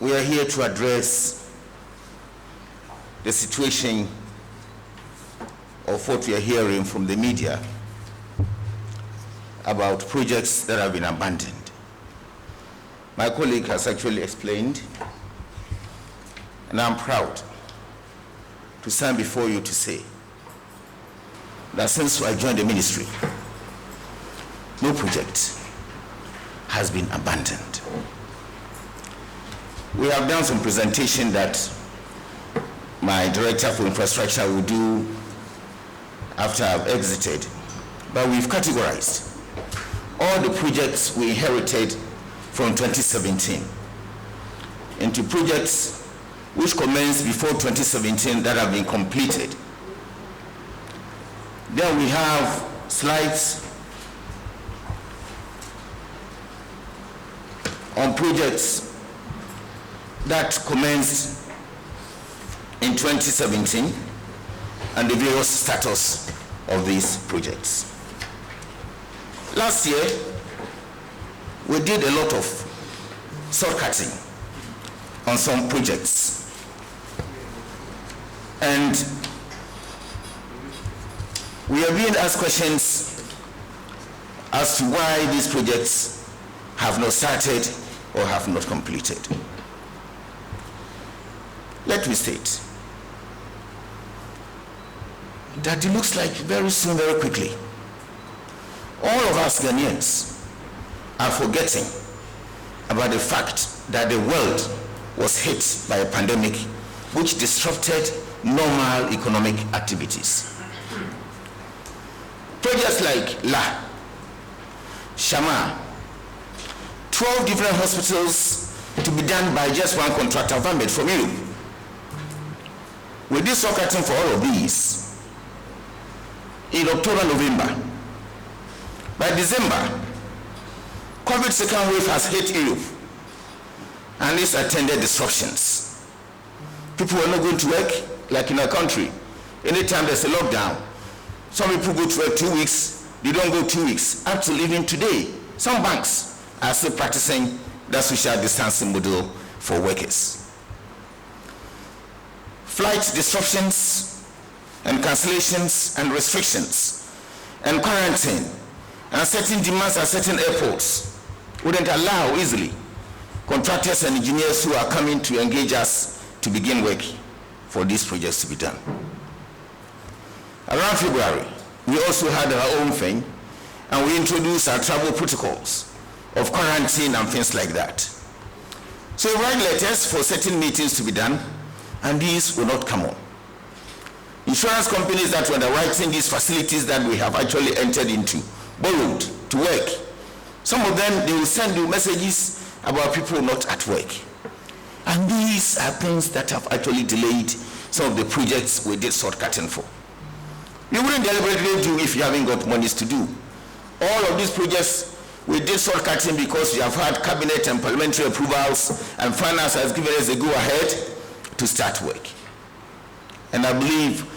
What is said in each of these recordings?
we are here to address the situation of what we are hearing from the media about projects that have been abandoned. My colleague has actually explained, and I'm proud to stand before you to say that since I joined the ministry, no project has been abandoned. We have done some presentation that my director for infrastructure will do after I've exited, but we've categorized all the projects we inherited from 2017 into projects which commenced before 2017 that have been completed. Then we have slides on projects that commenced in 2017 and the various status of these projects. Last year, we did a lot of shortcutting on some projects. And we are being asked questions as to why these projects have not started or have not completed. Let me state that it looks like very soon, very quickly, all of us Ghanaians are forgetting about the fact that the world was hit by a pandemic which disrupted normal economic activities. Projects like La, Shama, 12 different hospitals to be done by just one contractor from Europe. We did shortcutting for all of these in October, November. By December, COVID second wave has hit Europe, and this attended disruptions. People were not going to work, like in our country. Anytime there's a lockdown, some people go to work 2 weeks, they don't go 2 weeks. Up to even today, some banks are still practicing that social distancing model for workers. Flight disruptions and cancellations and restrictions and quarantine and certain demands at certain airports wouldn't allow easily contractors and engineers who are coming to engage us to begin work for these projects to be done. Around February, we also had our own thing, and we introduced our travel protocols of quarantine and things like that. So we write letters for certain meetings to be done, and these will not come on. Insurance companies that were underwriting these facilities that we have actually entered into, borrowed to work. Some of them, they will send you messages about people not at work. And these are things that have actually delayed some of the projects we did shortcutting for. You wouldn't deliberately do if you haven't got monies to do. All of these projects we did shortcutting because we have had cabinet and parliamentary approvals, and finance has given us a go-ahead to start work. And I believe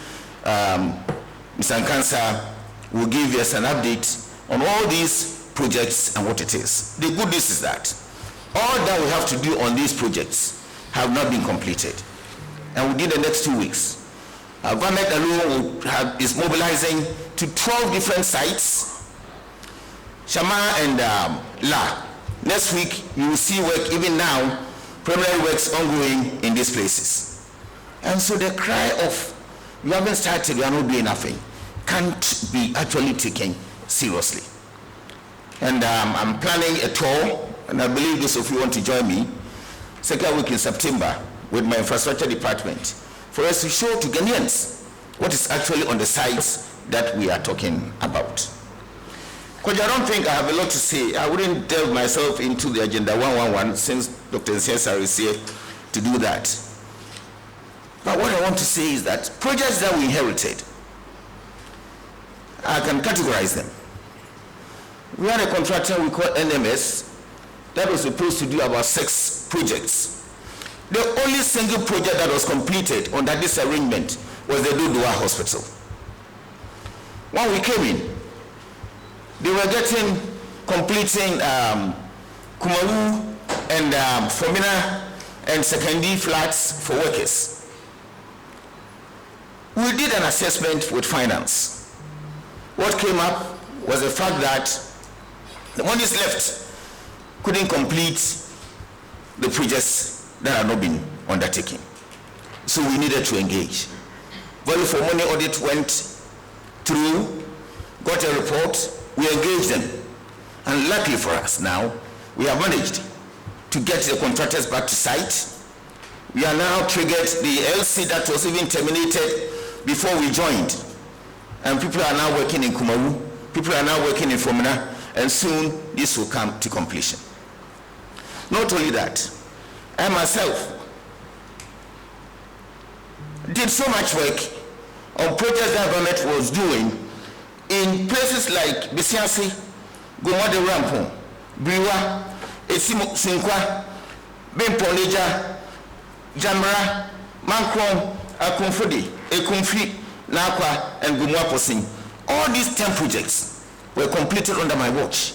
Mr. Nkansa will give us an update on all these projects and what it is. The good news is that all that we have to do on these projects have not been completed. And within the next 2 weeks, our government alone is mobilizing to 12 different sites, Shama and La. Next week, you will see work, even now, preliminary works ongoing in these places. And so the cry of, you haven't started, you are not doing nothing, can't be actually taken seriously. And I'm planning a tour, and I believe those of you want to join me, second week in September with my infrastructure department, for us to show to Ghanaians what is actually on the sites that we are talking about. Because I don't think I have a lot to say. I wouldn't delve myself into the Agenda 111 since Dr. Nsensar is here to do that. But what I want to say is that projects that we inherited, I can categorize them. We had a contractor we call NMS that was supposed to do about 6 projects. The only single project that was completed under this arrangement was the Dodua Hospital. When we came in, they were completing Kumaru and Fomina and secondary flats for workers. We did an assessment with finance. What came up was the fact that the monies left couldn't complete the projects that had not been undertaken. So we needed to engage. Value for money audit went through, got a report, we engaged them. And luckily for us now, we have managed to get the contractors back to site. We are now triggered the LC that was even terminated before we joined. And people are now working in Kumaru, people are now working in Fomina, and soon this will come to completion. Not only that, I myself did so much work on projects that government was doing in places like Besiasi, Gomode Rampon, Briwa, Esimu Sinkwa, Bemponeja, Jamra, Mankron, Akumfudi, Ekumfi, Nakwa, and Gumwaposing. All these 10 projects were completed under my watch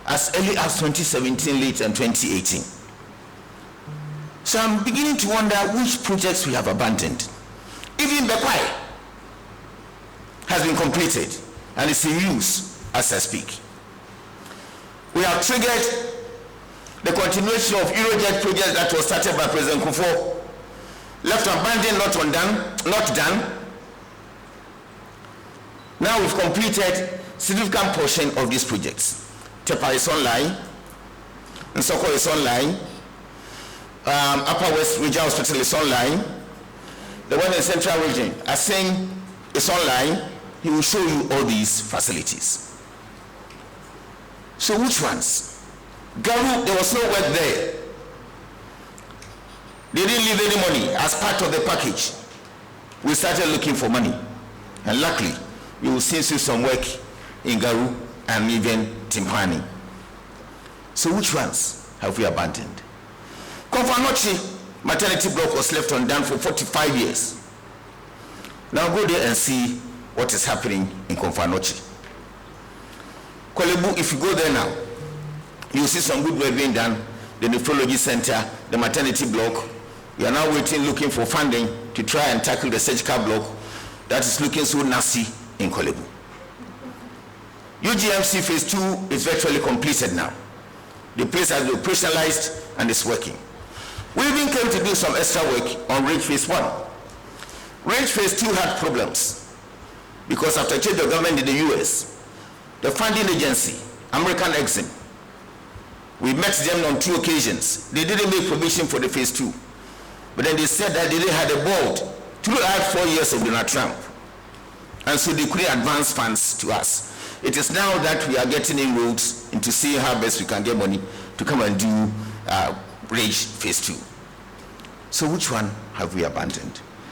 as early as 2017, late and 2018. So I'm beginning to wonder which projects we have abandoned. Even Bekwai has been completed and is in use as I speak. We have triggered the continuation of Eurojet project that was started by President Kufuor, left abandoned, not done. Now we've completed significant portion of these projects. Tepa is online, Nsoko is online, Upper West Regional Hospital is online, the one in Central Region, Aseng is online. He will show you all these facilities. So which ones? Garu, there was no work there. They didn't leave any money as part of the package. We started looking for money. And luckily, you will see some work in Garu and even Timpani. So which ones have we abandoned? Konfanochi maternity block was left undone for 45 years. Now go there and see what is happening in Konfanochi. Kolebu, if you go there now, you will see some good work being done. The nephrology center, the maternity block. We are now looking for funding to try and tackle the surgical block that is looking so nasty in Kolebu. UGMC phase 2 is virtually completed now. The place has been operationalized and is working. We even came to do some extra work on Range phase 1. Range phase 2 had problems because after change of government in the US, the funding agency, American Exim, we met them on 2 occasions. They didn't make permission for the phase 2. But then they said that they had a board throughout 4 years of Donald Trump. And so they couldn't advance funds to us. It is now that we are getting inroads into seeing how best we can get money to come and do Range phase 2. So which one have we abandoned?